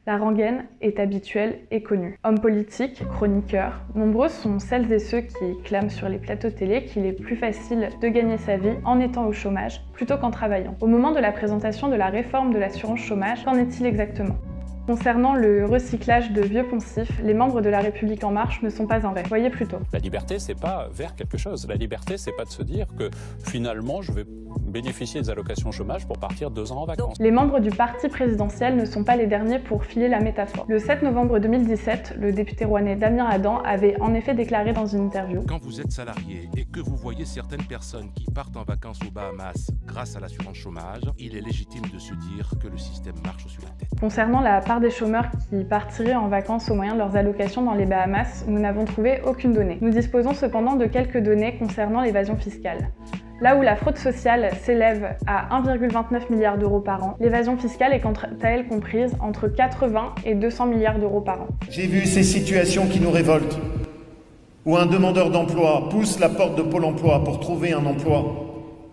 La rengaine est habituelle et connue. Hommes politiques, chroniqueurs, nombreux sont celles et ceux qui clament sur les plateaux télé qu'il est plus facile de gagner sa vie en étant au chômage plutôt qu'en travaillant. Au moment de la présentation de la réforme de l'assurance chômage, qu'en est-il exactement ? Concernant le recyclage de vieux poncifs, les membres de La République En Marche ne sont pas en rêve. Voyez plutôt. La liberté, c'est pas vers quelque chose. La liberté, c'est pas de se dire que finalement, je vais bénéficier des allocations chômage pour partir 2 ans en vacances. Les membres du parti présidentiel ne sont pas les derniers pour filer la métaphore. Le 7 novembre 2017, le député rouennais Damien Adam avait en effet déclaré dans une interview « Quand vous êtes salarié et que vous voyez certaines personnes qui partent en vacances aux Bahamas grâce à l'assurance chômage, il est légitime de se dire que le système marche sur la tête. » Concernant la part des chômeurs qui partiraient en vacances au moyen de leurs allocations dans les Bahamas, nous n'avons trouvé aucune donnée. Nous disposons cependant de quelques données concernant l'évasion fiscale. Là où la fraude sociale s'élève à 1,29 milliard d'euros par an, l'évasion fiscale est quant à elle comprise entre 80 et 200 milliards d'euros par an. J'ai vu ces situations qui nous révoltent, où un demandeur d'emploi pousse la porte de Pôle emploi pour trouver un emploi,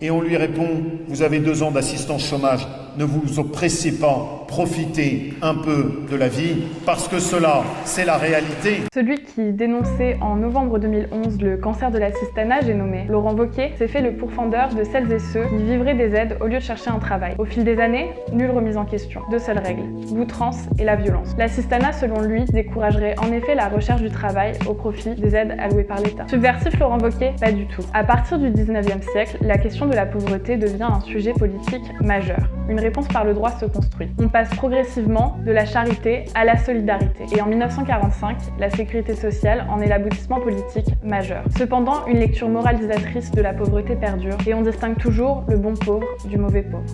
et on lui répond « Vous avez 2 ans d'assistance chômage, ne vous oppressez pas, profitez un peu de la vie, parce que cela, c'est la réalité. » Celui qui dénonçait en novembre 2011 le cancer de l'assistanat, j'ai nommé Laurent Wauquiez, s'est fait le pourfendeur de celles et ceux qui vivraient des aides au lieu de chercher un travail. Au fil des années, nulle remise en question. 2 seules règles, l'outrance et la violence. L'assistanat, selon lui, découragerait en effet la recherche du travail au profit des aides allouées par l'État. Subversif Laurent Wauquiez? Pas du tout. À partir du 19e siècle, la question de la pauvreté devient un sujet politique majeur. Une réponse par le droit se construit. On passe progressivement de la charité à la solidarité. Et en 1945, la sécurité sociale en est l'aboutissement politique majeur. Cependant, une lecture moralisatrice de la pauvreté perdure et on distingue toujours le bon pauvre du mauvais pauvre.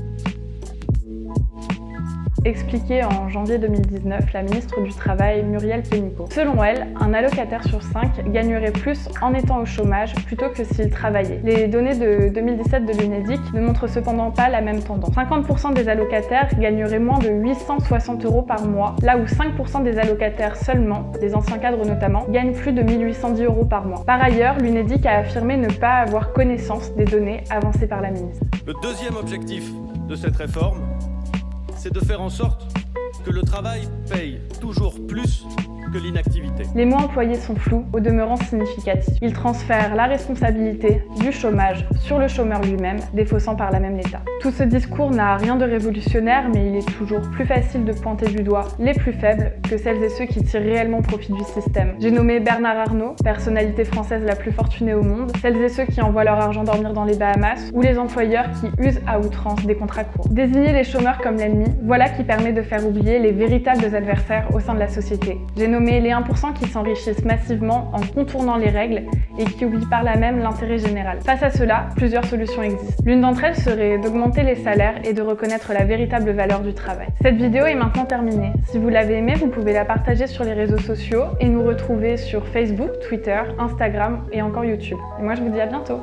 Expliquait en janvier 2019 la ministre du Travail Muriel Pénicaud. Selon elle, un allocataire sur 5 gagnerait plus en étant au chômage plutôt que s'il travaillait. Les données de 2017 de l'UNEDIC ne montrent cependant pas la même tendance. 50% des allocataires gagneraient moins de 860 € par mois, là où 5% des allocataires seulement, des anciens cadres notamment, gagnent plus de 1810 € par mois. Par ailleurs, l'UNEDIC a affirmé ne pas avoir connaissance des données avancées par la ministre. Le deuxième objectif de cette réforme, c'est de faire en sorte que le travail paye toujours plus que l'inactivité. Les mots employés sont flous, au demeurant significatifs. Ils transfèrent la responsabilité du chômage sur le chômeur lui-même, défaussant par là même l'État. Tout ce discours n'a rien de révolutionnaire, mais il est toujours plus facile de pointer du doigt les plus faibles que celles et ceux qui tirent réellement profit du système. J'ai nommé Bernard Arnault, personnalité française la plus fortunée au monde, celles et ceux qui envoient leur argent dormir dans les Bahamas, ou les employeurs qui usent à outrance des contrats courts. Désigner les chômeurs comme l'ennemi, voilà qui permet de faire oublier les véritables adversaires au sein de la société. J'ai nommé les 1% qui s'enrichissent massivement en contournant les règles et qui oublient par là même l'intérêt général. Face à cela, plusieurs solutions existent. L'une d'entre elles serait d'augmenter les salaires et de reconnaître la véritable valeur du travail. Cette vidéo est maintenant terminée. Si vous l'avez aimée, vous pouvez la partager sur les réseaux sociaux et nous retrouver sur Facebook, Twitter, Instagram et encore YouTube. Et moi je vous dis à bientôt.